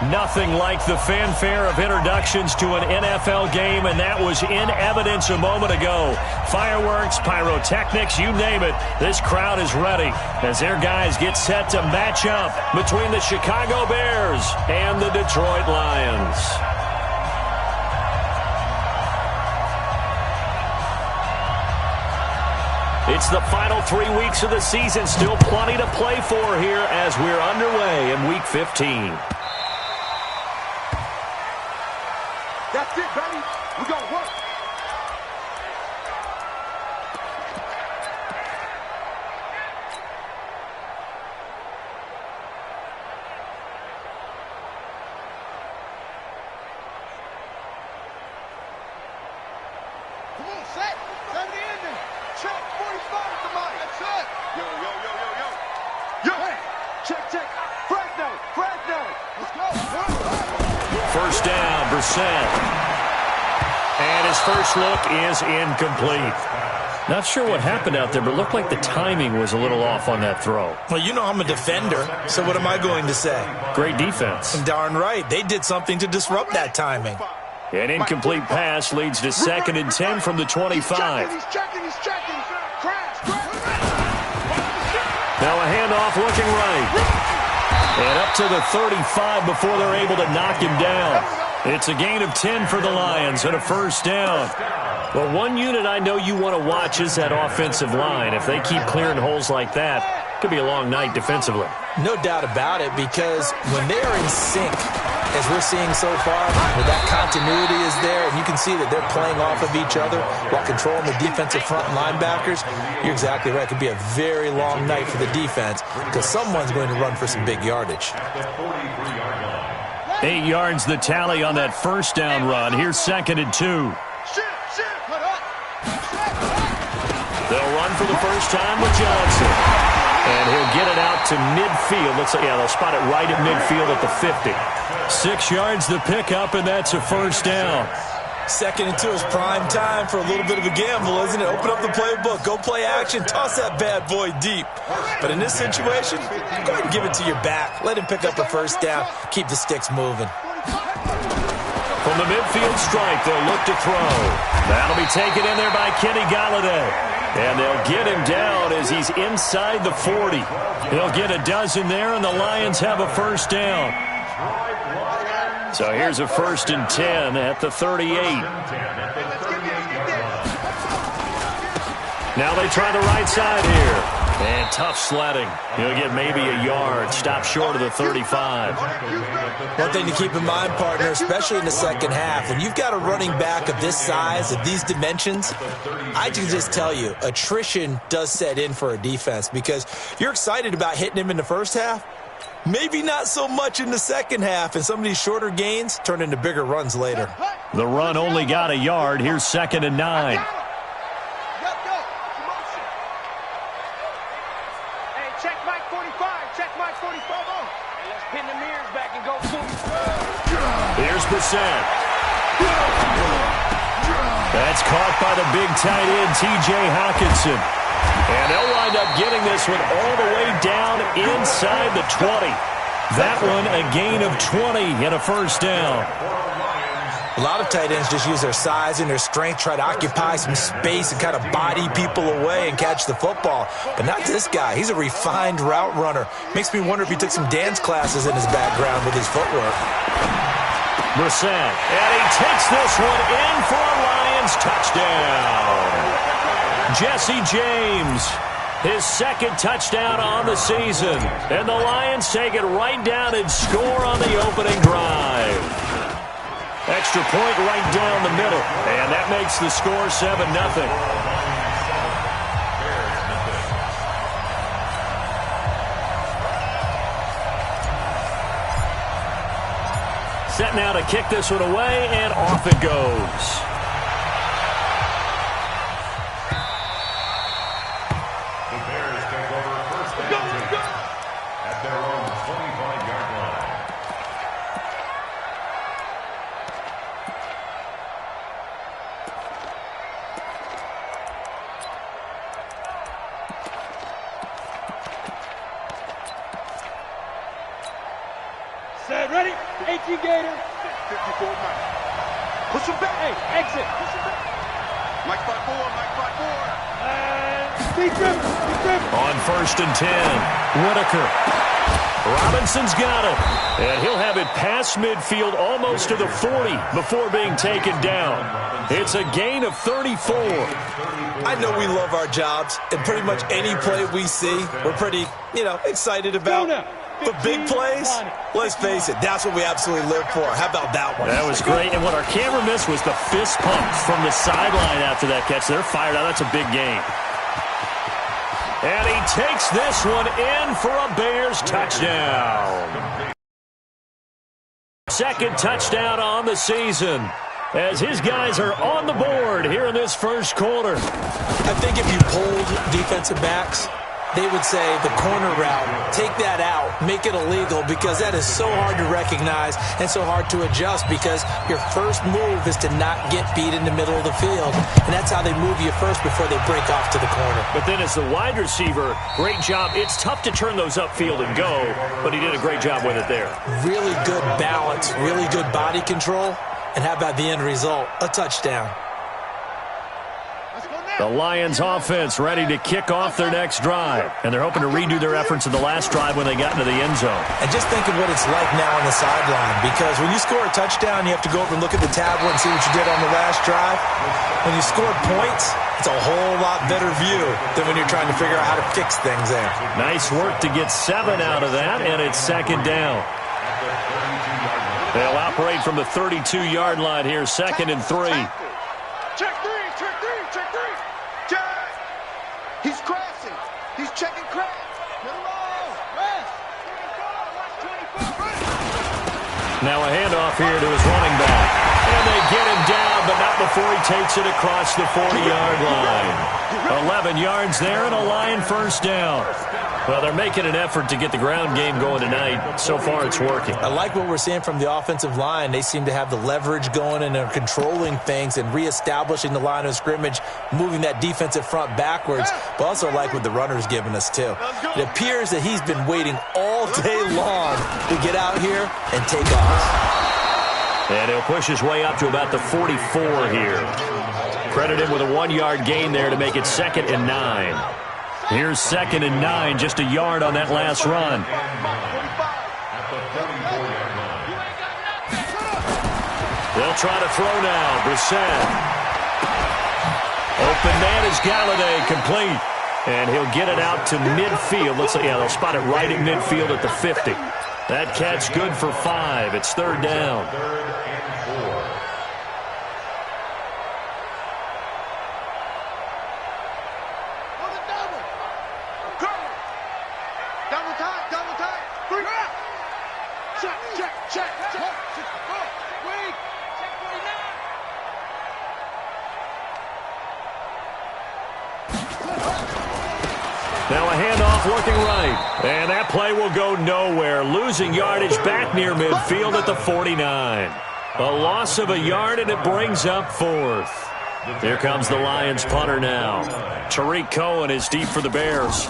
Nothing like the fanfare of introductions to an NFL game, and that was in evidence a moment ago. Fireworks, pyrotechnics, you name it. This crowd is ready as their guys get set to match up between the Chicago Bears and the Detroit Lions. It's the final 3 weeks of the season. Still plenty to play for here as we're underway in Week 15. That's it, baby. We're going to work. Come on, set. Set the ending. Check 45, somebody. That's it. Yo, yo, yo, yo, yo. Yo. Hey. Check, check. Fresno. Fresno. Let's go. First down, Brissett. And his first look is incomplete. Not sure what happened out there, but it looked like the timing was a little off on that throw. Well, you know I'm a defender, so what am I going to say? Great defense. Darn right. They did something to disrupt that timing. An incomplete pass leads to 2nd and 10 from the 25. He's checking. Crash. Now a handoff looking right. And up to the 35 before they're able to knock him down. It's a gain of 10 for the Lions and a first down. Well, one unit I know you want to watch is that offensive line. If they keep clearing holes like that, it could be a long night defensively. No doubt about it, because when they are in sync, as we're seeing so far, where that continuity is there, and you can see that they're playing off of each other while controlling the defensive front linebackers, you're exactly right. It could be a very long night for the defense because someone's going to run for some big yardage. 8 yards the tally on that first down run. Here's 2nd and 2. They'll run for the first time with Johnson. And he'll get it out to midfield. Looks like, yeah, they'll spot it right at midfield at the 50. 6 yards the pickup, and that's a first down. 2nd and 2 is prime time for a little bit of a gamble, isn't it? Open up the playbook, go play action, toss that bad boy deep. But in this situation, go ahead and give it to your back. Let him pick up a first down. Keep the sticks moving. From the midfield strike, they'll look to throw. That'll be taken in there by Kenny Golladay. And they'll get him down as he's inside the 40. He'll get a dozen there, and the Lions have a first down. So here's a 1st and 10 at the 38. Now they try the right side here. And tough sledding. He'll get maybe a yard. Stop short of the 35. One thing to keep in mind, partner, especially in the second half, when you've got a running back of this size, of these dimensions, I can just tell you, attrition does set in for a defense because you're excited about hitting him in the first half. Maybe not so much in the second half, and some of these shorter gains turn into bigger runs later. The run only got a yard. Here's 2nd and 9. Here's Brissett. That's caught by the big tight end, T.J. Hockenson. And they'll wind up getting this one all the way down inside the 20. That one a gain of 20 and a first down. A lot of tight ends just use their size and their strength, try to occupy some space and kind of body people away and catch the football. But not this guy. He's a refined route runner. Makes me wonder if he took some dance classes in his background with his footwork. Brissett, and he takes this one in for a Lions touchdown. Jesse James, his 2nd touchdown on the season. And the Lions take it right down and score on the opening drive. Extra point right down the middle. And that makes the score 7-0. Set now to kick this one away, and off it goes. The Bears take over 1st and 10 at their own 25-yard line. Set, ready? 18 Gator. 54 Mike. Push him back. Hey, exit. Push him back. Mike 5-4, Mike 5-4. Deep dribble. On 1st and 10, Whitaker. Robinson's got it, and he'll have it past midfield almost to the 40 before being taken down. It's a gain of 34. I know we love our jobs, and pretty much any play we see, we're pretty, excited about. But big plays, let's face it, that's what we absolutely live for. How about that one? That was great, and what our camera missed was the fist pump from the sideline after that catch. They're fired out. That's a big gain. And he takes this one in for a Bears touchdown. Second touchdown on the season, as his guys are on the board here in this first quarter. I think if you polled defensive backs, they would say the corner route, take that out, make it illegal, because that is so hard to recognize and so hard to adjust, because your first move is to not get beat in the middle of the field, and that's how they move you first before they break off to the corner. But then as the wide receiver, great job. It's tough to turn those upfield and go, but he did a great job with it there. Really good balance, really good body control, and how about the end result? A touchdown. The Lions offense ready to kick off their next drive. And they're hoping to redo their efforts in the last drive when they got into the end zone. And just think of what it's like now on the sideline, because when you score a touchdown, you have to go over and look at the tablet and see what you did on the last drive. When you score points, it's a whole lot better view than when you're trying to figure out how to fix things there. Nice work to get 7 out of that, and it's second down. They'll operate from the 32-yard line here, 2nd and 3. Check three, check three, check three. Check. He's crashing. He's checking crash. Middle roll. Rest. 24. Now a handoff here to his running back. And they get him down, but not before he takes it across the 40-yard line. 11 yards there and a Lion first down. Well, they're making an effort to get the ground game going tonight. So far, it's working. I like what we're seeing from the offensive line. They seem to have the leverage going, and they're controlling things and reestablishing the line of scrimmage, moving that defensive front backwards. But also like what the runner's giving us, too. It appears that he's been waiting all day long to get out here and take off. And he'll push his way up to about the 44 here. Credit him with a 1-yard gain there to make it 2nd and 9. Here's 2nd and 9, just a yard on that last run. They'll try to throw now. Brissett. Open man is Galladay, complete. And he'll get it out to midfield. Let's see, they'll spot it right at midfield at the 50. That catch good for 5. It's 3rd down. Now a handoff looking right. And that play will go nowhere. Losing yardage back near midfield at the 49. A loss of a yard, and it brings up 4th. Here comes the Lions punter now. Tariq Cohen is deep for the Bears.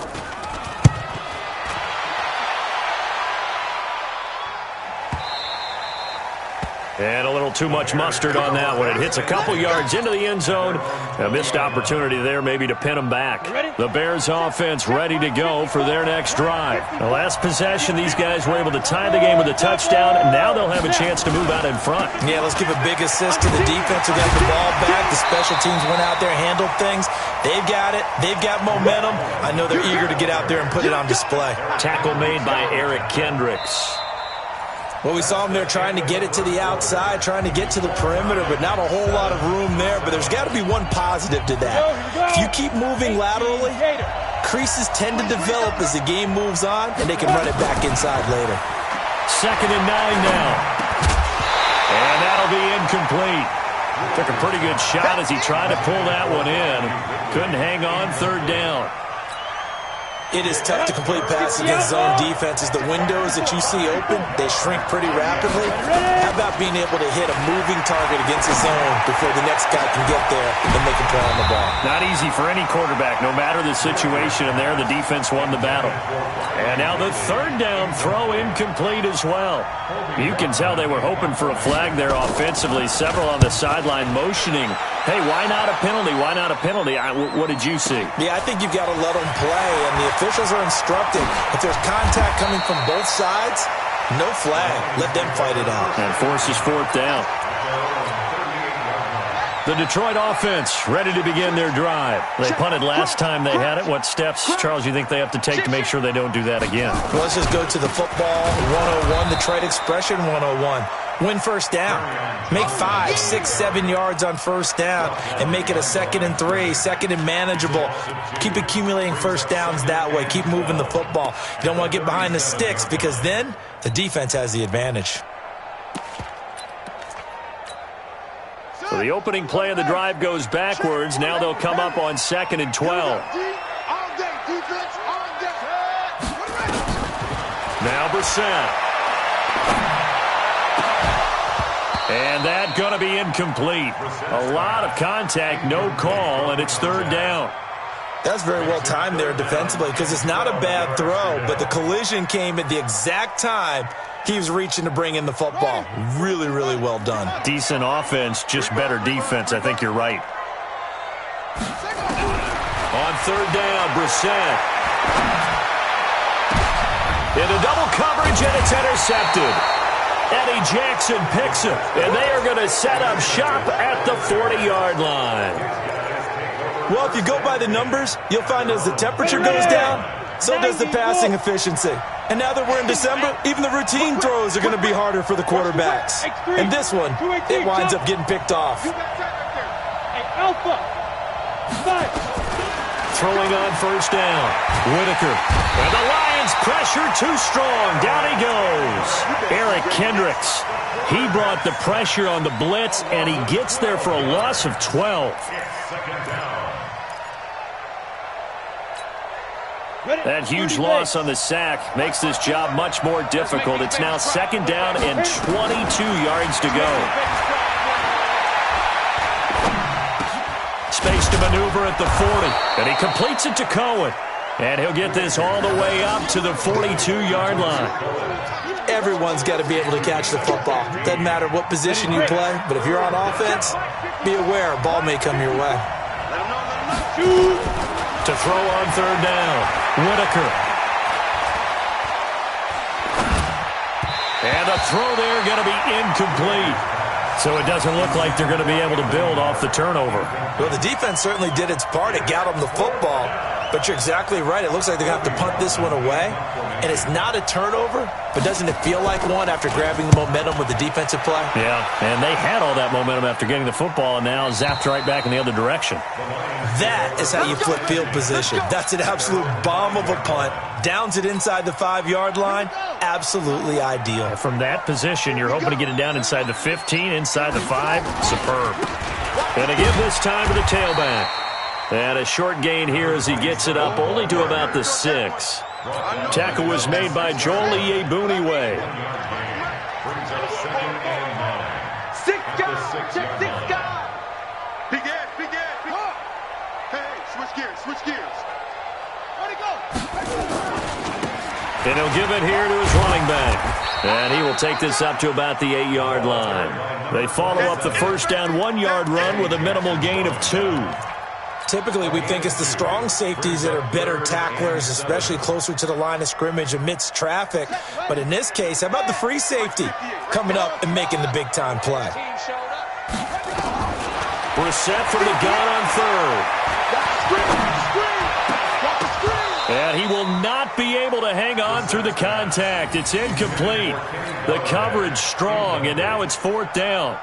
And a little too much mustard on that one. It hits a couple yards into the end zone. A missed opportunity there maybe to pin them back. The Bears offense ready to go for their next drive. The last possession, these guys were able to tie the game with a touchdown, and now they'll have a chance to move out in front. Yeah, let's give a big assist to the defense who got the ball back. The special teams went out there, handled things. They've got it. They've got momentum. I know they're eager to get out there and put it on display. Tackle made by Eric Kendricks. Well, we saw him there trying to get it to the outside, trying to get to the perimeter, but not a whole lot of room there. But there's got to be one positive to that. If you keep moving laterally, creases tend to develop as the game moves on, and they can run it back inside later. 2nd and 9 now. And that'll be incomplete. Took a pretty good shot as he tried to pull that one in. Couldn't hang on, 3rd down. It is tough to complete passes against zone defenses. The windows that you see open, they shrink pretty rapidly. How about being able to hit a moving target against a zone before the next guy can get there and make a play on the ball? Not easy for any quarterback, no matter the situation, and there the defense won the battle. And now the third down throw incomplete as well. You can tell they were hoping for a flag there offensively. Several on the sideline motioning, hey, why not a penalty? Why not a penalty? What did you see? Yeah, I think you've got to let them play, and the officials are instructed. If there's contact coming from both sides, no flag. Let them fight it out. And forces fourth down. The Detroit offense ready to begin their drive. They punted last time they had it. What steps, Charles, you think they have to take to make sure they don't do that again? Well, let's just go to the football 101, the trade expression 101. Win first down. Make 5, 6, 7 yards on first down and make it a 2nd and 3, 2nd and manageable. Keep accumulating first downs that way. Keep moving the football. You don't want to get behind the sticks because then the defense has the advantage. So the opening play of the drive goes backwards. Now they'll come up on 2nd and 12. Now Brissett. And that going to be incomplete. A lot of contact, no call, and it's third down. That's very well timed there defensively because it's not a bad throw, but the collision came at the exact time he was reaching to bring in the football. Really, really well done. Decent offense, just better defense. I think you're right. On third down, Brissett. Into double coverage, and it's intercepted. Eddie Jackson picks it, and they are going to set up shop at the 40-yard line. Well, if you go by the numbers, you'll find as the temperature goes down, so does the passing efficiency. And now that we're in December, even the routine throws are going to be harder for the quarterbacks. And this one, it winds up getting picked off. Throwing on first down, Whitaker. And the Lions pressure too strong. Down he goes. Eric Kendricks. He brought the pressure on the blitz, and he gets there for a loss of 12. That huge loss on the sack makes this job much more difficult. It's now 2nd down and 22 yards to go. Space to maneuver at the 40, and he completes it to Cohen. And he'll get this all the way up to the 42-yard line. Everyone's got to be able to catch the football. Doesn't matter what position you play, but if you're on offense, be aware a ball may come your way. To throw on third down, Whitaker. And a throw there going to be incomplete. So it doesn't look like they're going to be able to build off the turnover. Well, the defense certainly did its part. It got them the football. But you're exactly right. It looks like they're going to have to punt this one away. And it's not a turnover, but doesn't it feel like one after grabbing the momentum with the defensive play? Yeah, and they had all that momentum after getting the football and now zapped right back in the other direction. That is how you flip field position. That's an absolute bomb of a punt. Downs it inside the 5-yard line. Absolutely ideal. From that position, you're hoping to get it down inside the 15, inside the 5. Superb. And to give this time to the tailback. And a short gain here as he gets it up only to about the 6. Tackle was made by Joel Iyiegbuniwe. Six guys. Big Ed. Hey, switch gears. Where'd he go? And he'll give it here to his running back. And he will take this up to about the 8-yard line. They follow up the first down 1-yard run with a minimal gain of 2. Typically, we think it's the strong safeties that are better tacklers, especially closer to the line of scrimmage amidst traffic. But in this case, how about the free safety coming up and making the big-time play? Brissett from the gun on third. And he will not be able to hang on through the contact. It's incomplete. The coverage strong, and now it's 4th down.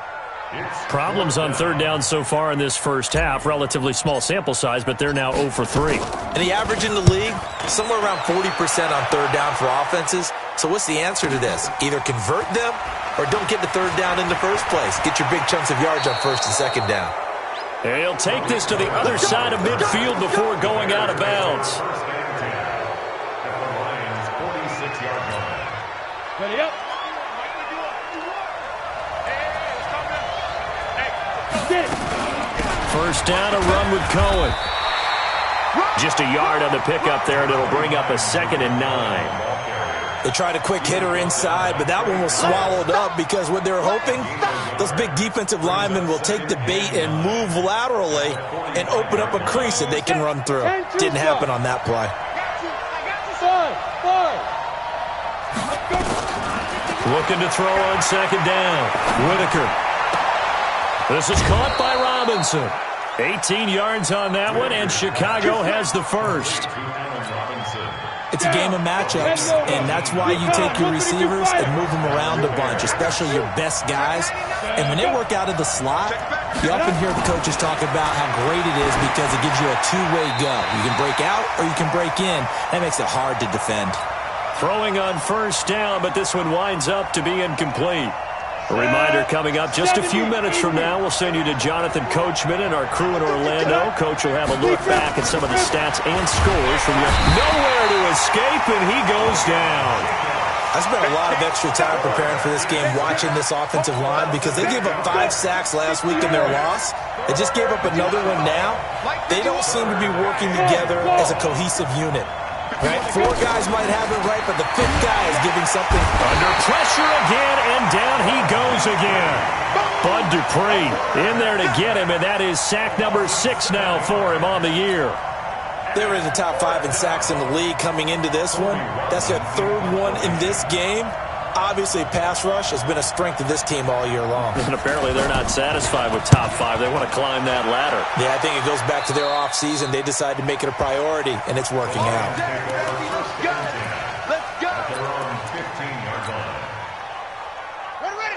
Problems on third down so far in this first half. Relatively small sample size, but they're now 0 for 3. And the average in the league, somewhere around 40% on third down for offenses. So what's the answer to this? Either convert them or don't get the third down in the first place. Get your big chunks of yards on first and second down. And he'll take this to the other side of midfield before going out of bounds. Ready up. First down, a run with Cohen. Just a yard on the pickup there, and it'll bring up a 2nd and 9. They tried a quick hitter inside, but that one was swallowed up because what they're hoping, those big defensive linemen will take the bait and move laterally and open up a crease that they can run through. Didn't happen on that play. Looking to throw on 2nd down. Whitaker. This is caught by Robinson. 18 yards on that one, and Chicago has the first. It's a game of matchups, and that's why you take your receivers and move them around a bunch, especially your best guys. And when they work out of the slot, you often hear the coaches talk about how great it is because it gives you a two-way go. You can break out or you can break in. That makes it hard to defend. Throwing on first down, but this one winds up to be incomplete. A reminder coming up just a few minutes from now. We'll send you to Jonathan Coachman and our crew in Orlando. Coach will have a look back at some of the stats and scores from nowhere to escape, and he goes down. I spent a lot of extra time preparing for this game watching this offensive line because they gave up 5 sacks last week in their loss. They just gave up another one now. They don't seem to be working together as a cohesive unit. Right? 4 guys might have it right, but the 5th guy is giving something. Under pressure again, and down he goes again. Bud Dupree in there to get him, and that is sack number 6 now for him on the year. They're in the top 5 in sacks in the league coming into this one. That's their 3rd one in this game. Obviously, pass rush has been a strength of this team all year long. And apparently they're not satisfied with top 5. They want to climb that ladder. Yeah, I think it goes back to their offseason. They decided to make it a priority, and it's working out.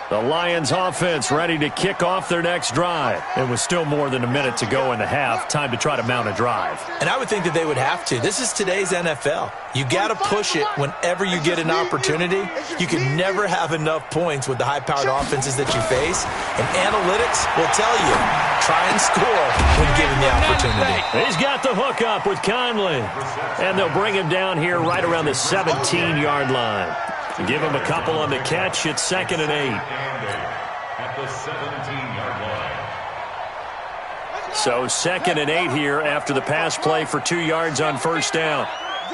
The Lions offense ready to kick off their next drive. It was still more than a minute to go in the half. Time to try to mount a drive. And I would think that they would have to. This is today's NFL. You got to push it whenever you get an opportunity. You can never have enough points with the high-powered offenses that you face. And analytics will tell you, try and score when given the opportunity. He's got the hook up with Conley. And they'll bring him down here right around the 17-yard line. Give him a couple on the catch. It's 2nd and 8. At the 17-yard line. So 2nd and 8 here after the pass play for 2 yards on first down. I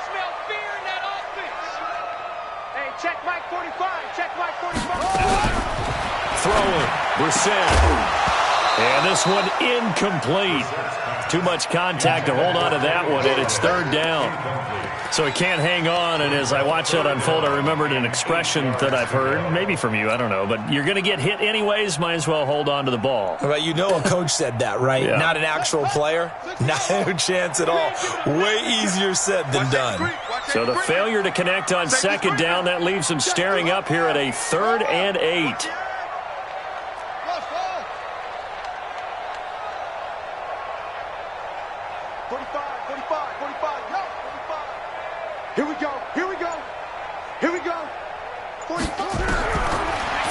smell fear in that offense. Hey, check Mike 45. Check Mike 45. Throwing. Brissett. And this one incomplete. Too much contact to hold on to that one, and it's 3rd down. So he can't hang on, and as I watch that unfold, I remembered an expression that I've heard, maybe from you, I don't know, but you're going to get hit anyways, might as well hold on to the ball. Well, you know a coach said that, right? Yeah. Not an actual player. No chance at all. Way easier said than done. So the failure to connect on 2nd down, that leaves him staring up here at a 3rd and 8. Here we go. Here we go. Here we go. 45.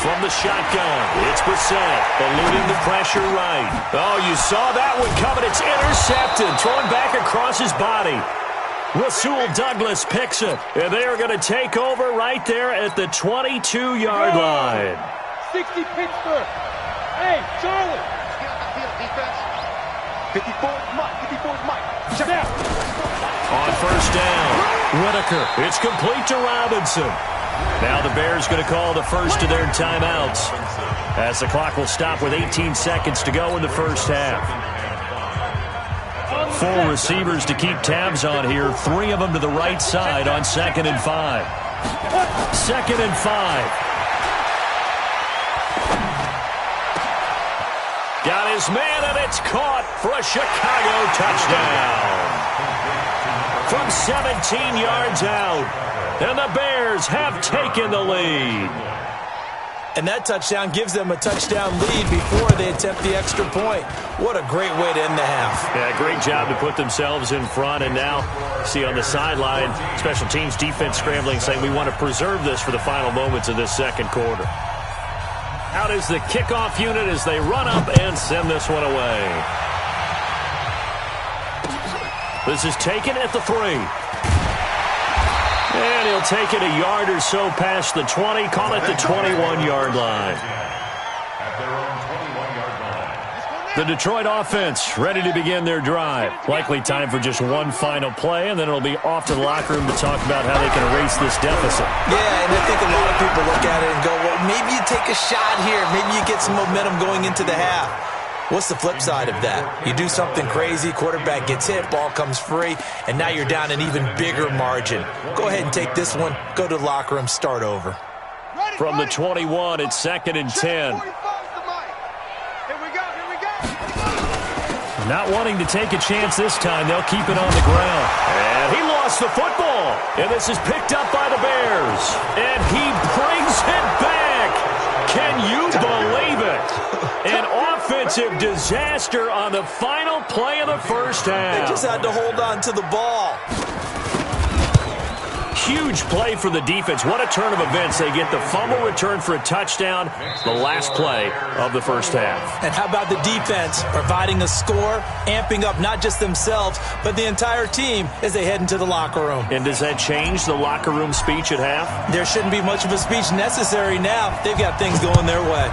From the shotgun, it's Brissett, eluding the pressure right. Oh, you saw that one coming. It's intercepted, thrown back across his body. Rasul Douglas picks it, and they are going to take over right there at the 22-yard line. 60 Pittsburgh. Hey, Charlie. Let's get on the field, defense. 54 is Mike. 54 is Mike. Check out. On first down, Whitaker. It's complete to Robinson. Now the Bears going to call the first of their timeouts as the clock will stop with 18 seconds to go in the first half. 4 receivers to keep tabs on here. 3 of them to the right side on 2nd and 5. 2nd and 5. Got his man, and it's caught for a Chicago touchdown. From 17 yards out, and the Bears have taken the lead. And that touchdown gives them a touchdown lead before they attempt the extra point. What a great way to end the half. Yeah, great job to put themselves in front. And now, see on the sideline, special teams defense scrambling, saying we want to preserve this for the final moments of this second quarter. Out is the kickoff unit as they run up and send this one away. This is taken at the 3. And he'll take it a yard or so past the 20, call it the 21-yard line. At their own 21-yard line. The Detroit offense ready to begin their drive. Likely time for just one final play, and then it'll be off to the locker room to talk about how they can erase this deficit. Yeah, and I think a lot of people look at it and go, well, maybe you take a shot here. Maybe you get some momentum going into the half. What's the flip side of that? You do something crazy, quarterback gets hit, ball comes free, and now you're down an even bigger margin. Go ahead and take this one, go to the locker room, start over. From the 21, it's 2nd and 10. Not wanting to take a chance this time, they'll keep it on the ground. And he lost the football. And this is picked up by the Bears. And he brings it back. Can you believe it? An offensive disaster on the final play of the first half. They just had to hold on to the ball. Huge play for the defense. What a turn of events. They get the fumble return for a touchdown, the last play of the first half. And how about the defense providing a score, amping up not just themselves, but the entire team as they head into the locker room. And does that change the locker room speech at half? There shouldn't be much of a speech necessary now. They've got things going their way.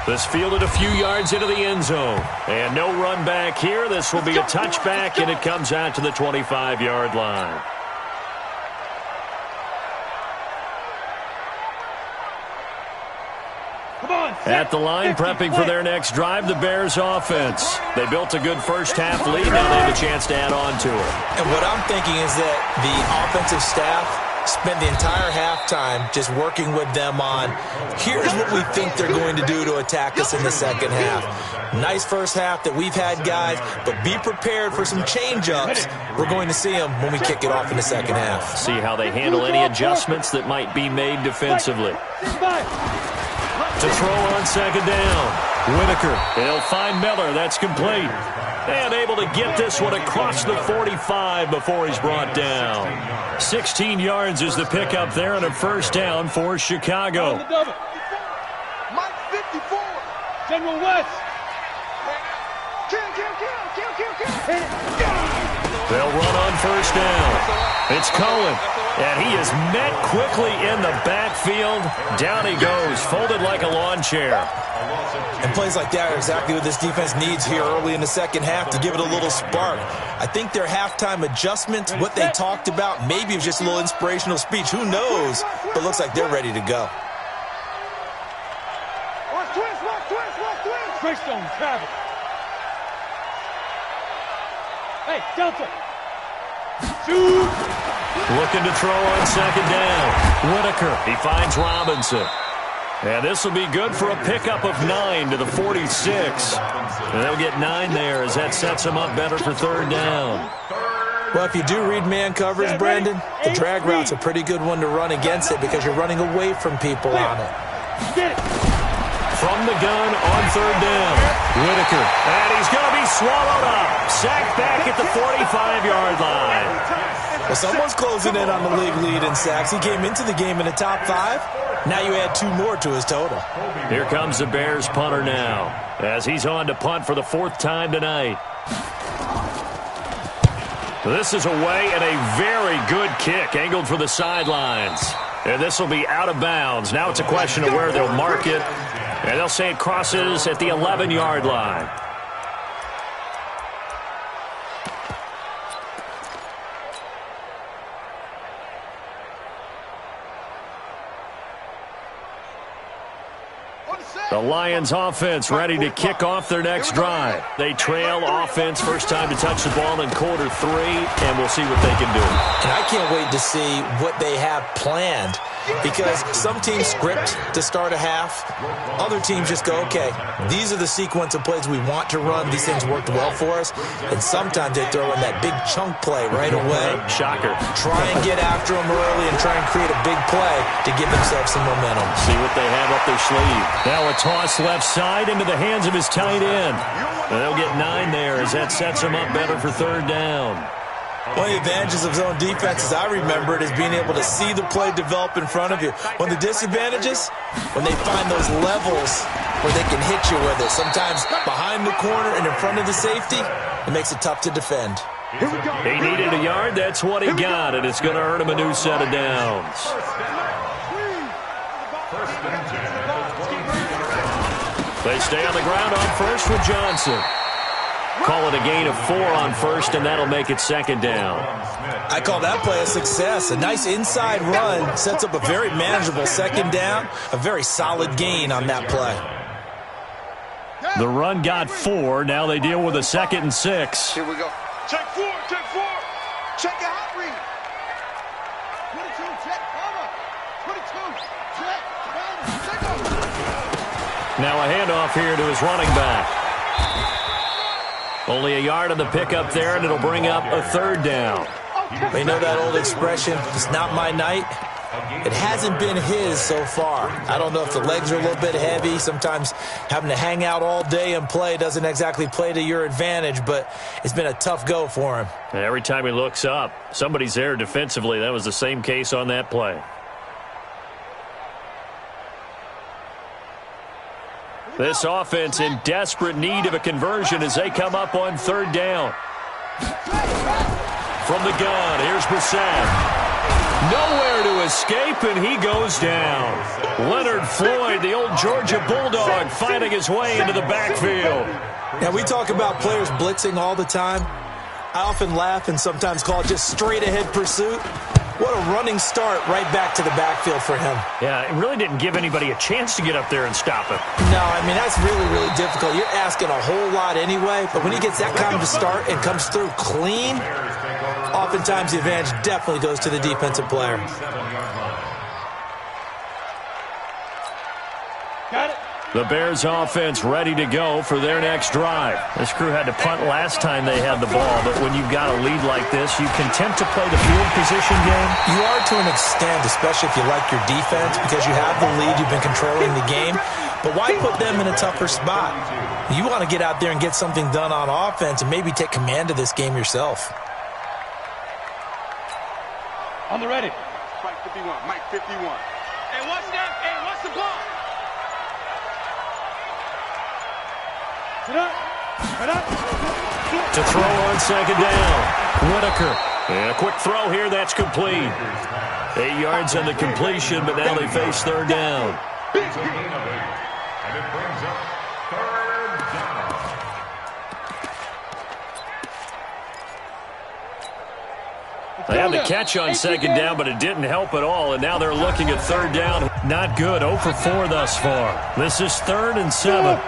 This fielded a few yards into the end zone. And no run back here. This will be a touchback, and it comes out to the 25-yard line. At the line, prepping for their next drive, the Bears offense. They built a good first half lead. Now they have a chance to add on to it. And what I'm thinking is that the offensive staff spend the entire halftime just working with them on, here's what we think they're going to do to attack us in the second half. Nice first half that we've had, guys, but be prepared for some change-ups. We're going to see them when we kick it off in the second half. See how they handle any adjustments that might be made defensively. To throw on second down. Whitaker. He'll find Miller. That's complete. And able to get this one across the 45 before he's brought down. 16 yards is the pickup there on a first down for Chicago. Mike 54. General West. Kill. They'll run on first down. It's Cohen. And he is met quickly in the backfield. Down he goes, folded like a lawn chair. And plays like that are exactly what this defense needs here early in the second half to give it a little spark. I think their halftime adjustments, what they talked about, maybe it was just a little inspirational speech. Who knows? But looks like they're ready to go. Watch twist. Trick zone, travel. Hey, Delta. Shoot. Looking to throw on second down. Whitaker. He finds Robinson. And this will be good for a pickup of 9 to the 46. And they'll get 9 there as that sets them up better for third down. Well, if you do read man coverage, Brandon, the drag route's a pretty good one to run against it because you're running away from people on it. Get it. From the gun on third down. Whitaker. And he's going to be swallowed up. Sacked back at the 45-yard line. Well, someone's closing in on the league lead in sacks. He came into the game in the top 5. Now you add 2 more to his total. Here comes the Bears punter now as he's on to punt for the 4th time tonight. This is away and a very good kick angled for the sidelines. And this will be out of bounds. Now it's a question of where they'll mark it. And they'll say it crosses at the 11-yard line. The Lions offense ready to kick off their next drive. They trail offense, first time to touch the ball in quarter 3, and we'll see what they can do. And I can't wait to see what they have planned because some teams script to start a half. Other teams just go, okay, these are the sequence of plays we want to run. These things worked well for us. And sometimes they throw in that big chunk play right away. Shocker. Try and get after them early and try and create a big play to give themselves some momentum. See what they have up their sleeve. Now a toss left side into the hands of his tight end. And they'll get 9 there as that sets them up better for third down. One of the advantages of zone defense, as I remember it, is being able to see the play develop in front of you. One of the disadvantages, when they find those levels where they can hit you with it, sometimes behind the corner and in front of the safety, it makes it tough to defend. Here we go. He needed a yard. That's what he got, and it's going to earn him a new set of downs. They stay on the ground on first with Johnson. Call it a gain of 4 on first, and that'll make it second down. I call that play a success. A nice inside run sets up a very manageable second down, a very solid gain on that play. The run got 4. Now they deal with a 2nd and 6. Here we go. Check 4, check 4. Check your hot read. 22, check, cover. 22, check, cover. Now a handoff here to his running back. Only a yard on the pickup there, and it'll bring up a 3rd down. You know that old expression, it's not my night? It hasn't been his so far. I don't know if the legs are a little bit heavy. Sometimes having to hang out all day and play doesn't exactly play to your advantage, but it's been a tough go for him. And every time he looks up, somebody's there defensively. That was the same case on that play. This offense in desperate need of a conversion as they come up on 3rd down. From the gun, here's Brissett. Nowhere to escape, and he goes down. Leonard Floyd, the old Georgia Bulldog, fighting his way into the backfield. Now, we talk about players blitzing all the time. I often laugh and sometimes call it just straight-ahead pursuit. What a running start right back to the backfield for him. Yeah, it really didn't give anybody a chance to get up there and stop him. No, I mean, that's really, really difficult. You're asking a whole lot anyway, but when he gets that kind of a start and comes through clean, oftentimes the advantage definitely goes to the defensive player. Got it. The Bears offense ready to go for their next drive. This crew had to punt last time they had the ball, but when you've got a lead like this, you content to play the field position game? You are to an extent, especially if you like your defense, because you have the lead, you've been controlling the game. But why put them in a tougher spot? You want to get out there and get something done on offense and maybe take command of this game yourself. On the ready. Mike 51, Mike 51. Hey, what's that? Hey, what's the ball? Sit up. Sit up. To throw on 2nd down. Whitaker. And a quick throw here, that's complete. 8 yards on the completion, but now they face 3rd down. And it brings up 3rd down. They had the catch on 2nd down, but it didn't help at all, and now they're looking at 3rd down. Not good, 0 for 4 thus far. This is 3rd and 7.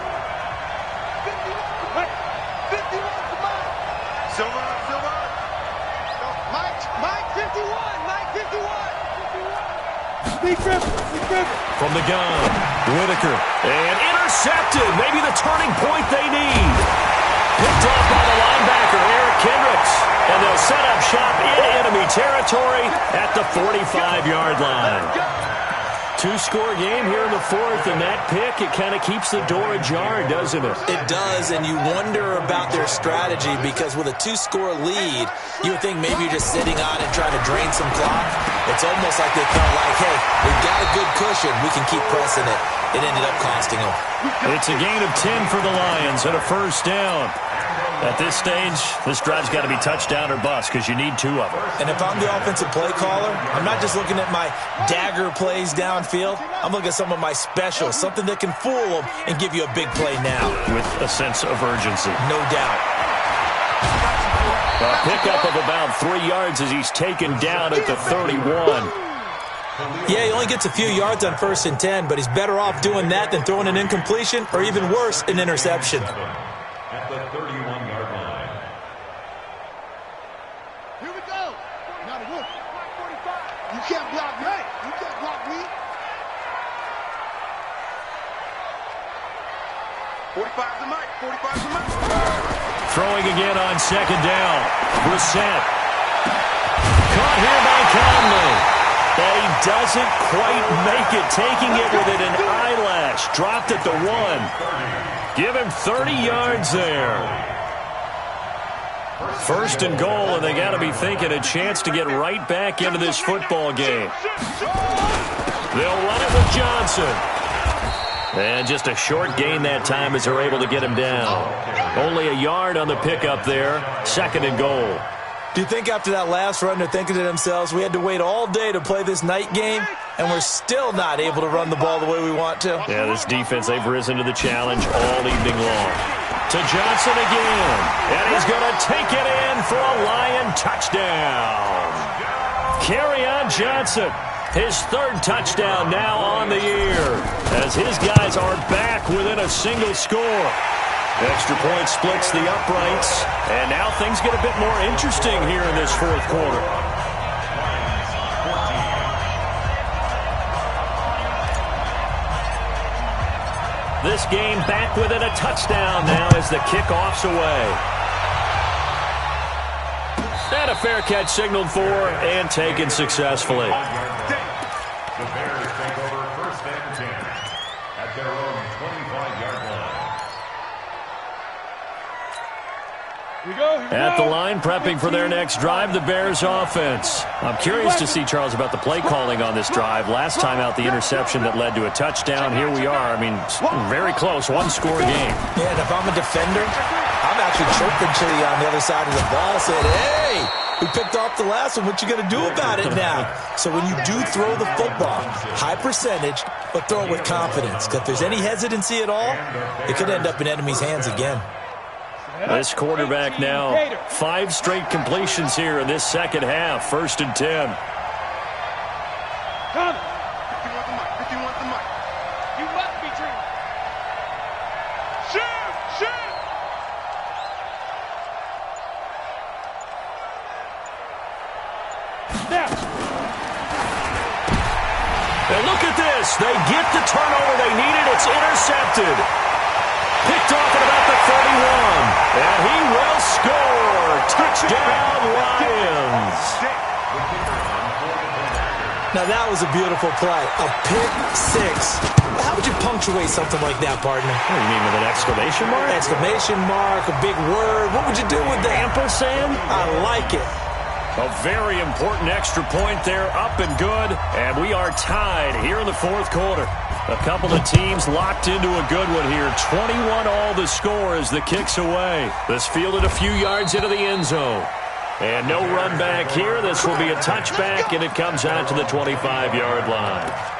From the gun, Whitaker, and intercepted. Maybe the turning point they need. Picked off by the linebacker, Eric Kendricks. And they'll set up shop in enemy territory at the 45-yard line. 2-score game here in the 4th, and that pick, it kind of keeps the door ajar, doesn't it? It does, and you wonder about their strategy because with a 2-score lead, you would think maybe you're just sitting on it trying to drain some clock. It's almost like they felt like, hey, we've got a good cushion. We can keep pressing it. It ended up costing them. It's a gain of 10 for the Lions and a 1st down. At this stage, this drive's got to be touchdown or bust because you need 2 of them. And if I'm the offensive play caller, I'm not just looking at my dagger plays downfield. I'm looking at some of my specials, something that can fool them and give you a big play now. With a sense of urgency. No doubt. A pickup of about 3 yards as he's taken down at the 31. Yeah, he only gets a few yards on 1st and 10, but he's better off doing that than throwing an incompletion or even worse, an interception. At the 31-yard line. Here we go. Now the look. You can't block me. You can't block me. 45's the mic. 45's the mic. Throwing again on 2nd down. Brissett. Caught here by Conley. And he doesn't quite make it. Taking it with an eyelash. Dropped at the 1. Give him 30 yards there. 1st and goal, and they got to be thinking a chance to get right back into this football game. They'll run it with Johnson. And just a short gain that time as they're able to get him down. Only a yard on the pickup there. 2nd and goal. Do you think after that last run they're thinking to themselves, we had to wait all day to play this night game, and we're still not able to run the ball the way we want to? Yeah, this defense, they've risen to the challenge all evening long. To Johnson again, and he's going to take it in for a Lion touchdown. Kerryon Johnson, his 3rd touchdown now on the year, as his guys are back within a single score. Extra point splits the uprights, and now things get a bit more interesting here in this 4th quarter. This game back within a touchdown now as the kickoff's away. And a fair catch signaled for and taken successfully. The Bears take over 1st and 10 at their own 25-yard line. At the line, prepping for their next drive, the Bears offense. I'm curious to see, Charles, about the play calling on this drive. Last time out, the interception that led to a touchdown. Here we are. I mean, very close, 1-score game. Yeah, and if I'm a defender, I'm actually chirping to you on the other side of the ball, saying, hey, we picked off the last one. What you going to do about it now? So when you do throw the football, high percentage, but throw it with confidence. Because if there's any hesitancy at all, it could end up in enemy's hands again. This quarterback now, 5 straight completions here in this 2nd half. 1st and 10. Come. If you want the mic. You must be dreaming. Shoot! Snap. And look at this. They get the turnover they needed. It's intercepted. Picked off at about the 31. And he will score. Touchdown, Lions. Now, that was a beautiful play. A pick 6. How would you punctuate something like that, partner? What do you mean, with an exclamation mark? Exclamation mark, a big word. What would you do with that? Ampersand? I like it. A very important extra point there, up and good. And we are tied here in the 4th quarter. A couple of teams locked into a good one here. 21 all the score as the kick's away. This fielded a few yards into the end zone. And no run back here. This will be a touchback, and it comes out to the 25-yard line.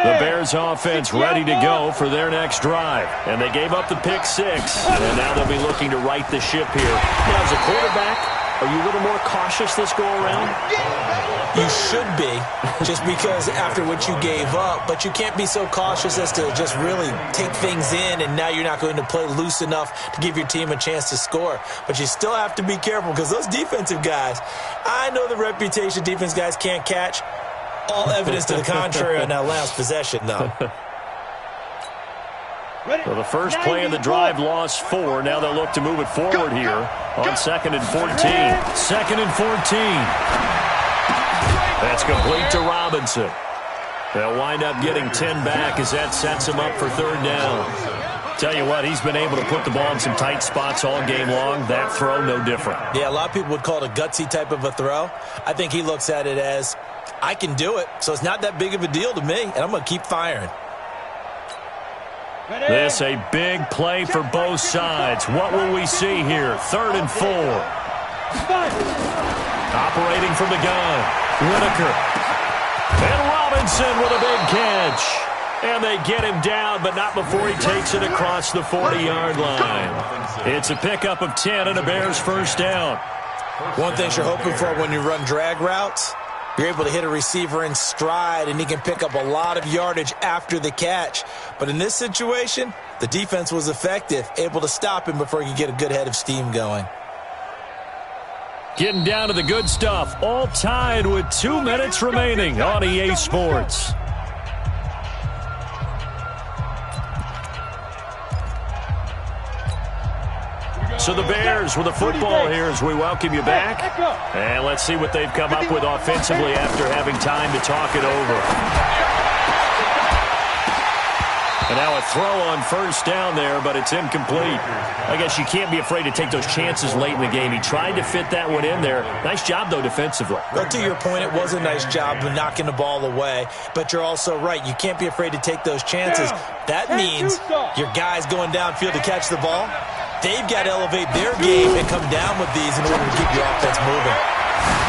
The Bears offense ready to go for their next drive. And they gave up the pick 6. And now they'll be looking to right the ship here. Now, as a quarterback, are you a little more cautious this go-around? You should be, just because after what you gave up. But you can't be so cautious as to just really take things in, and now you're not going to play loose enough to give your team a chance to score. But you still have to be careful, because those defensive guys, I know the reputation defense guys can't catch. All evidence to the contrary on that last possession, though. So the first play of the drive lost 4. Now they'll look to move it forward here on 2nd and 14. 2nd and 14. That's complete to Robinson. They'll wind up getting 10 back as that sets him up for 3rd down. Tell you what, he's been able to put the ball in some tight spots all game long. That throw, no different. Yeah, a lot of people would call it a gutsy type of a throw. I think he looks at it as, I can do it, so it's not that big of a deal to me, and I'm going to keep firing. This a big play for both sides. What will we see here? 3rd and 4. Operating from the gun. Whitaker. And Robinson with a big catch. And they get him down, but not before he takes it across the 40-yard line. It's a pickup of 10 and a Bears first down. One thing you're hoping for when you run drag routes, you're able to hit a receiver in stride, and he can pick up a lot of yardage after the catch. But in this situation, the defense was effective, able to stop him before he could get a good head of steam going. Getting down to the good stuff, all tied with 2 minutes remaining on EA Sports. So the Bears with the football here as we welcome you back. And let's see what they've come up with offensively after having time to talk it over. And now a throw on first down there, but it's incomplete. I guess you can't be afraid to take those chances late in the game. He tried to fit that one in there. Nice job, though, defensively. Well, to your point, it was a nice job of knocking the ball away. But you're also right. You can't be afraid to take those chances. That means your guys going downfield to catch the ball, they've got to elevate their game and come down with these in order to keep your offense moving.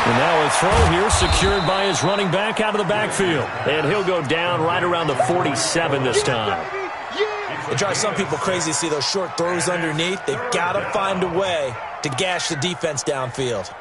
And now a throw here secured by his running back out of the backfield. And he'll go down right around the 47 this time. It drives some people crazy to see those short throws underneath. They've got to find a way to gash the defense downfield.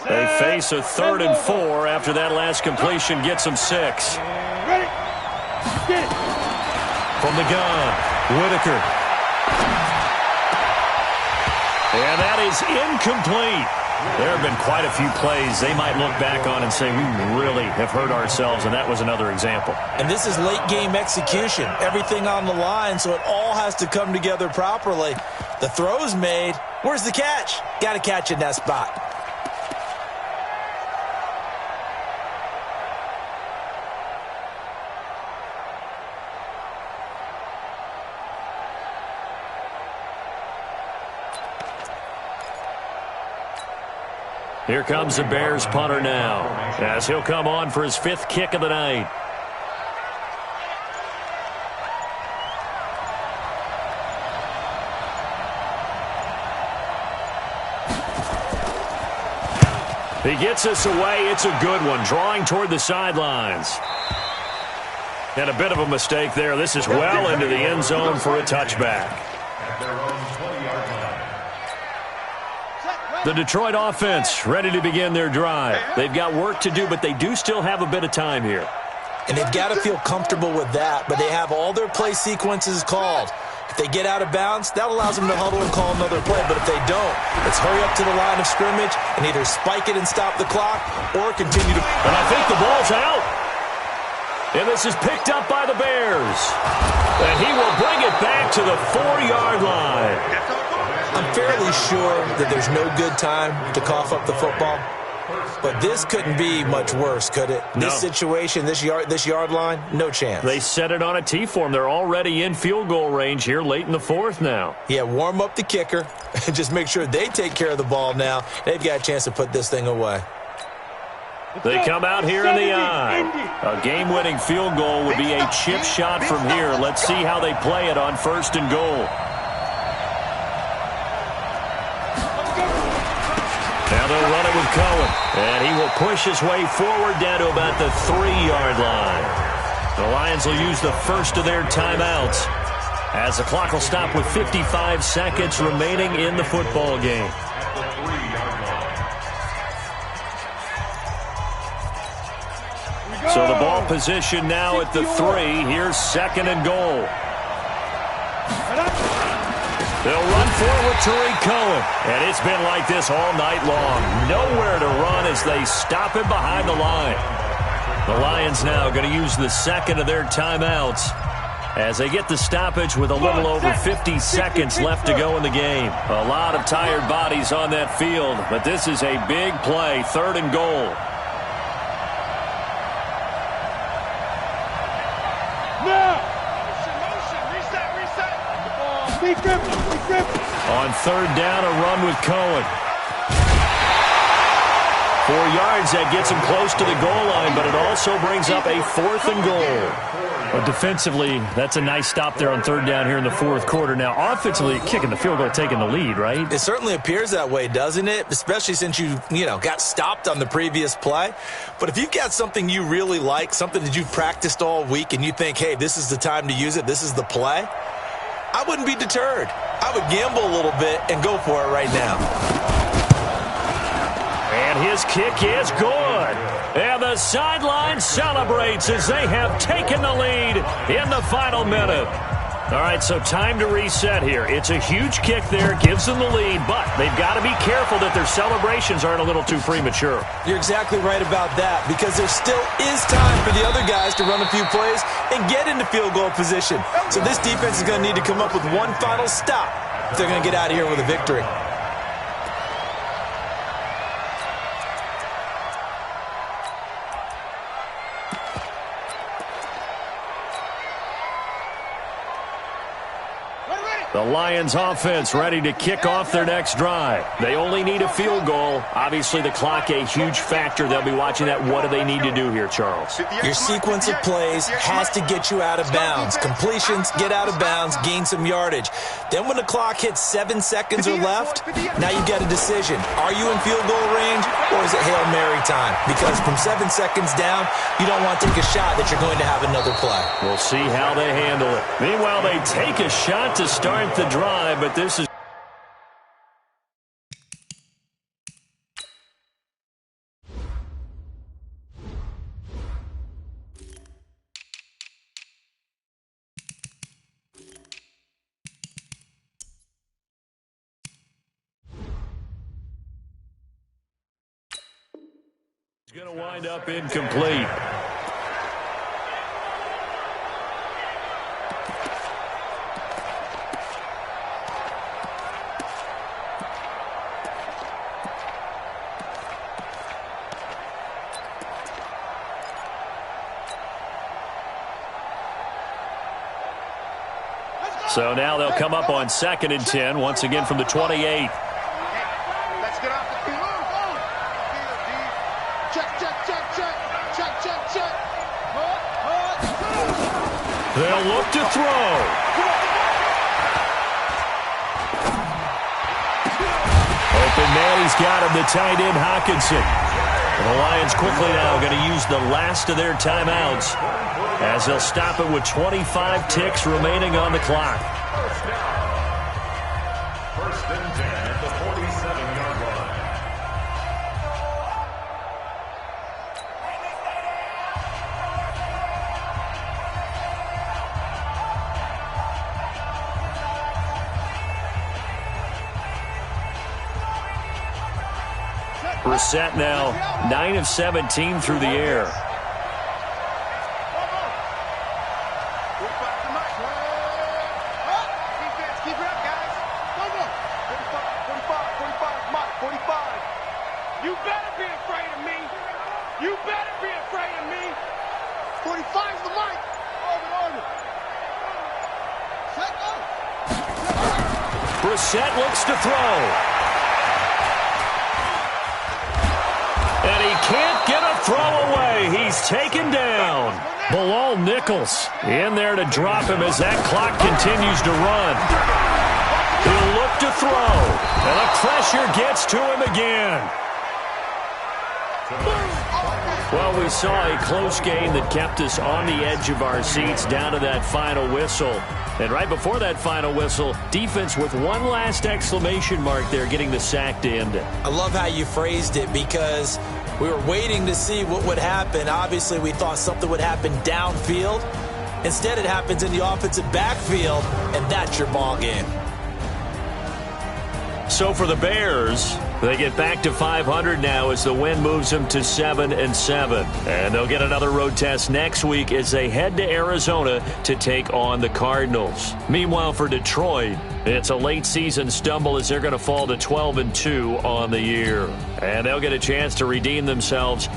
They face a 3rd and 4 after that last completion gets them 6. Ready? Get it. From the gun, Whitaker. And that is incomplete. There have been quite a few plays they might look back on and say, we really have hurt ourselves, and that was another example. And this is late-game execution. Everything on the line, so it all has to come together properly. The throw's made. Where's the catch? Got to catch in that spot. Here comes the Bears punter now, as he'll come on for his 5th kick of the night. He gets us away. It's a good one, drawing toward the sidelines. And a bit of a mistake there. This is well into the end zone for a touchback. The Detroit offense ready to begin their drive. They've got work to do, but they do still have a bit of time here. And they've got to feel comfortable with that, but they have all their play sequences called. If they get out of bounds, that allows them to huddle and call another play. But if they don't, let's hurry up to the line of scrimmage and either spike it and stop the clock or continue to... And I think the ball's out. And this is picked up by the Bears. And he will bring it back to the 4-yard line. I'm fairly sure that there's no good time to cough up the football. But this couldn't be much worse, could it? No. This situation, this yard line, no chance. They set it on a T-form. They're already in field goal range here late in the 4th now. Yeah, warm up the kicker and just make sure they take care of the ball now. They've got a chance to put this thing away. They come out here in the eye. A game-winning field goal would be a chip shot from here. Let's see how they play it on 1st and goal. Now they'll run it with Cohen. And he will push his way forward down to about the 3-yard line. The Lions will use the first of their timeouts as the clock will stop with 55 seconds remaining in the football game. So the ball position now at the 3. Here's 2nd and goal. They'll run forward to Tariq Cohen. And it's been like this all night long. Nowhere to run as they stop him behind the line. The Lions now going to use the 2nd of their timeouts as they get the stoppage with a little over 50 seconds left to go in the game. A lot of tired bodies on that field, but this is a big play, 3rd and goal. On 3rd down, a run with Cohen. 4 yards, that gets him close to the goal line, but it also brings up a 4th and goal. But defensively, that's a nice stop there on 3rd down here in the 4th quarter. Now, offensively, kicking the field goal, taking the lead, right? It certainly appears that way, doesn't it? Especially since you got stopped on the previous play. But if you've got something you really like, something that you've practiced all week, and you think, hey, this is the time to use it, this is the play, I wouldn't be deterred. I would gamble a little bit and go for it right now. And his kick is good. And the sideline celebrates as they have taken the lead in the final minute. All right, so time to reset here. It's a huge kick there, gives them the lead, but they've got to be careful that their celebrations aren't a little too premature. You're exactly right about that, because there still is time for the other guys to run a few plays and get into field goal position. So this defense is going to need to come up with one final stop if they're going to get out of here with a victory. The Lions offense ready to kick off their next drive. They only need a field goal. Obviously, the clock a huge factor. They'll be watching that. What do they need to do here, Charles? Your sequence of plays has to get you out of bounds. Completions, get out of bounds, gain some yardage. Then when the clock hits 7 seconds or left, now you've got a decision. Are you in field goal range, or is it Hail Mary time? Because from 7 seconds down, you don't want to take a shot that you're going to have another play. We'll see how they handle it. Meanwhile, they take a shot to start the drive, but this is going to wind up incomplete. So now they'll come up on 2nd and 10, once again from the 28. Let's get off the field. Check, check, check, check. Check, check, check. They'll look to throw. Open man, he's got him, the tight end Hawkinson. And the Lions quickly now going to use the last of their timeouts as they'll stop it with 25 ticks remaining on the clock. First and 10 at the 47-yard line. Brissett now 9 of 17 through the air. You better be afraid of me. You better be afraid of me. 45's the mic. Brissett looks to throw. And he can't get a throw away. He's taken down. Bilal Nichols in there to drop him as that clock continues to run. He'll look to throw. And the pressure gets to him again. Well, we saw a close game that kept us on the edge of our seats down to that final whistle. And right before that final whistle, defense with one last exclamation mark there, getting the sack to end it. I love how you phrased it, because we were waiting to see what would happen. Obviously, we thought something would happen downfield. Instead, it happens in the offensive backfield, and that's your ball game. So for the Bears, they get back to 500 now as the win moves them to 7-7. And they'll get another road test next week as they head to Arizona to take on the Cardinals. Meanwhile, for Detroit, it's a late season stumble as they're going to fall to 12-2 on the year. And they'll get a chance to redeem themselves